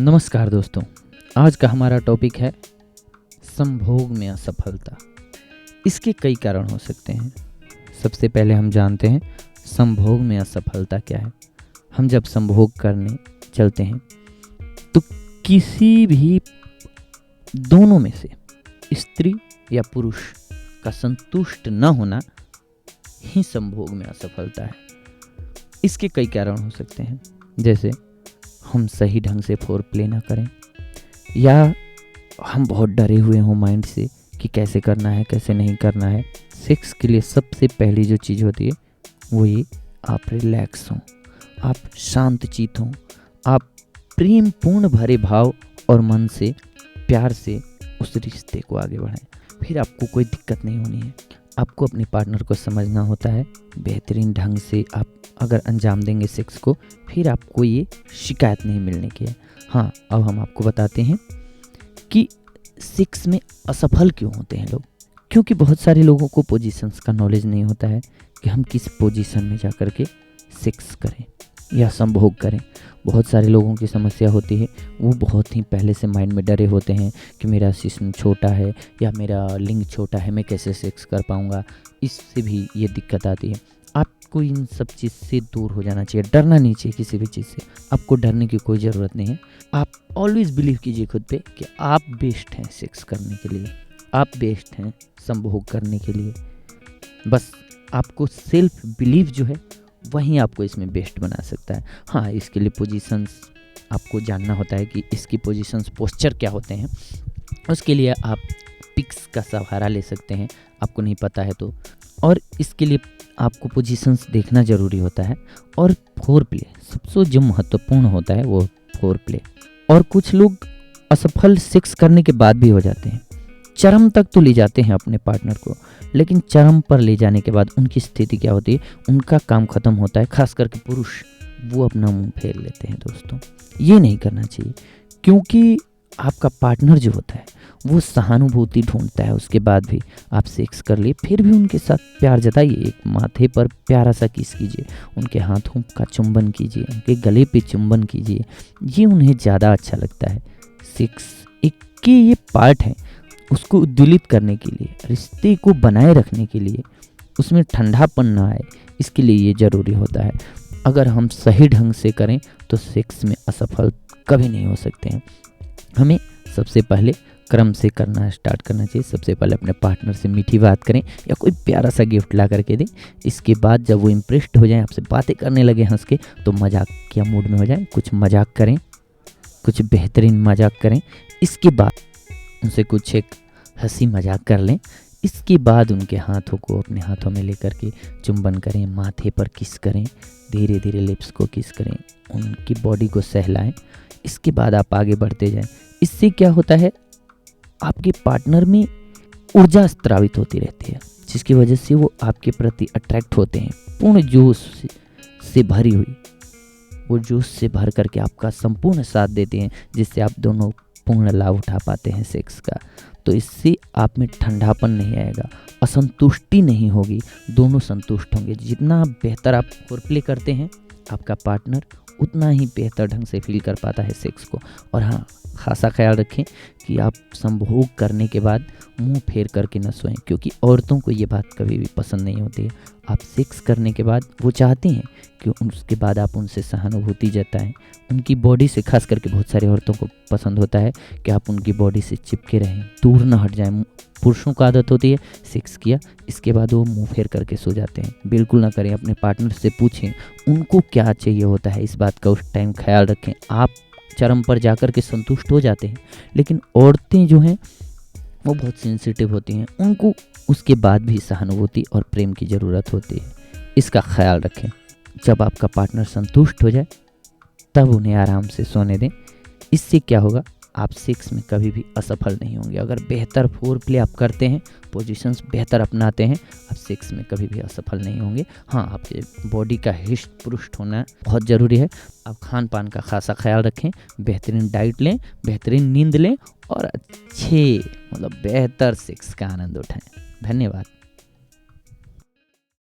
नमस्कार दोस्तों, आज का हमारा टॉपिक है संभोग में असफलता। इसके कई कारण हो सकते हैं। सबसे पहले हम जानते हैं संभोग में असफलता क्या है। हम जब संभोग करने चलते हैं तो किसी भी दोनों में से स्त्री या पुरुष का संतुष्ट न होना ही संभोग में असफलता है। इसके कई कारण हो सकते हैं, जैसे हम सही ढंग से फोर प्ले ना करें, या हम बहुत डरे हुए हों माइंड से कि कैसे करना है कैसे नहीं करना है। सेक्स के लिए सबसे पहली जो चीज़ होती है वो ये, आप रिलैक्स हों, आप शांत चित्त हों, आप प्रेम पूर्ण भरे भाव और मन से प्यार से उस रिश्ते को आगे बढ़ाएं। फिर आपको कोई दिक्कत नहीं होनी है। आपको अपने पार्टनर को समझना होता है। बेहतरीन ढंग से आप अगर अंजाम देंगे सेक्स को, फिर आपको ये शिकायत नहीं मिलने की है। हाँ, अब हम आपको बताते हैं कि सेक्स में असफल क्यों होते हैं लोग। क्योंकि बहुत सारे लोगों को पोजीशंस का नॉलेज नहीं होता है कि हम किस पोजीशन में जा कर के सेक्स करें या संभोग करें। बहुत सारे लोगों की समस्या होती है, वो बहुत ही पहले से माइंड में डरे होते हैं कि मेरा जिस्म छोटा है या मेरा लिंग छोटा है, मैं कैसे सेक्स कर पाऊँगा। इससे भी ये दिक्कत आती है। आपको इन सब चीज़ से दूर हो जाना चाहिए, डरना नहीं चाहिए किसी भी चीज़ से। आपको डरने की कोई ज़रूरत नहीं है। आप ऑलवेज़ बिलीव कीजिए खुद पे कि आप बेस्ट हैं सेक्स करने के लिए, आप बेस्ट हैं संभोग करने के लिए। बस आपको सेल्फ बिलीव जो है वहीं आपको इसमें बेस्ट बना सकता है। हाँ, इसके लिए पोजीशंस आपको जानना होता है कि इसकी पोजीशंस पोस्चर क्या होते हैं। उसके लिए आप पिक्स का सहारा ले सकते हैं, आपको नहीं पता है तो। और इसके लिए आपको पोजीशंस देखना ज़रूरी होता है। और फोर प्ले सबसे जो महत्वपूर्ण होता है वो फोर प्ले। और कुछ लोग असफल सेक्स करने के बाद भी हो जाते हैं। चरम तक तो ले जाते हैं अपने पार्टनर को, लेकिन चरम पर ले जाने के बाद उनकी स्थिति क्या होती है, उनका काम खत्म होता है। खास करके पुरुष वो अपना मुंह फेर लेते हैं। दोस्तों, ये नहीं करना चाहिए, क्योंकि आपका पार्टनर जो होता है वो सहानुभूति ढूंढता है। उसके बाद भी आप सेक्स कर लिए, फिर भी उनके साथ प्यार जताइए। एक माथे पर प्यारा सा किस कीजिए, उनके हाथों का चुंबन कीजिए, उनके गले पे चुंबन कीजिए। ये उन्हें ज़्यादा अच्छा लगता है। सेक्स एक के ये पार्ट है, उसको उद्वेलित करने के लिए, रिश्ते को बनाए रखने के लिए, उसमें ठंडापन ना आए, इसके लिए ये ज़रूरी होता है। अगर हम सही ढंग से करें तो सेक्स में असफल कभी नहीं हो सकते हैं। हमें सबसे पहले क्रम से करना स्टार्ट करना चाहिए। सबसे पहले अपने पार्टनर से मीठी बात करें या कोई प्यारा सा गिफ्ट ला करके दें। इसके बाद जब वो इम्प्रेस्ड हो जाए, आपसे बातें करने लगे हंस के, तो मजाक किया मूड में हो जाए, कुछ मजाक करें, कुछ बेहतरीन मजाक करें। इसके बाद उनसे कुछ एक हंसी मजाक कर लें। इसके बाद उनके हाथों को अपने हाथों में लेकर के चुंबन करें, माथे पर किस करें, धीरे धीरे लिप्स को किस करें, उनकी बॉडी को सहलाएं। इसके बाद आप आगे बढ़ते जाएं। इससे क्या होता है, आपके पार्टनर में ऊर्जा स्त्रावित होती रहती है, जिसकी वजह से वो आपके प्रति अट्रैक्ट होते हैं। पूर्ण जोश से भरी हुई, वो जोश से भर करके आपका संपूर्ण साथ देते हैं, जिससे आप दोनों पूर्ण लाभ उठा पाते हैं सेक्स का। तो इससे आप में ठंडापन नहीं आएगा, असंतुष्टि नहीं होगी, दोनों संतुष्ट होंगे। जितना बेहतर आप फोरप्ले करते हैं, आपका पार्टनर उतना ही बेहतर ढंग से फील कर पाता है सेक्स को। और हाँ, खासा ख्याल रखें कि आप संभोग करने के बाद मुंह फेर करके न सोएं, क्योंकि औरतों को ये बात कभी भी पसंद नहीं होती है। आप सेक्स करने के बाद वो चाहती हैं कि उसके बाद आप उनसे सहानुभूति जताएं, उनकी बॉडी से। खास करके बहुत सारी औरतों को पसंद होता है कि आप उनकी बॉडी से चिपके रहें, दूर न हट जाएं। पुरुषों को आदत होती है सेक्स किया, इसके बाद वो मुंह फेर करके सो जाते हैं। बिल्कुल ना करें। अपने पार्टनर से पूछें उनको क्या चाहिए होता है, इस बात का उस टाइम ख्याल रखें। आप चरम पर जाकर के संतुष्ट हो जाते हैं, लेकिन औरतें जो हैं वो बहुत सेंसिटिव होती हैं, उनको उसके बाद भी सहानुभूति और प्रेम की ज़रूरत होती है। इसका ख्याल रखें। जब आपका पार्टनर संतुष्ट हो जाए तब उन्हें आराम से सोने दें। इससे क्या होगा, आप सेक्स में कभी भी असफल नहीं होंगे। अगर बेहतर फोर प्ले आप करते हैं, पोजीशंस बेहतर अपनाते हैं, आप सेक्स में कभी भी असफल नहीं होंगे। हाँ, आपके बॉडी का हिष्ट पुष्ट होना बहुत ज़रूरी है। आप खान पान का खासा ख्याल रखें, बेहतरीन डाइट लें, बेहतरीन नींद लें और अच्छे बेहतर सेक्स का आनंद उठाएं। धन्यवाद।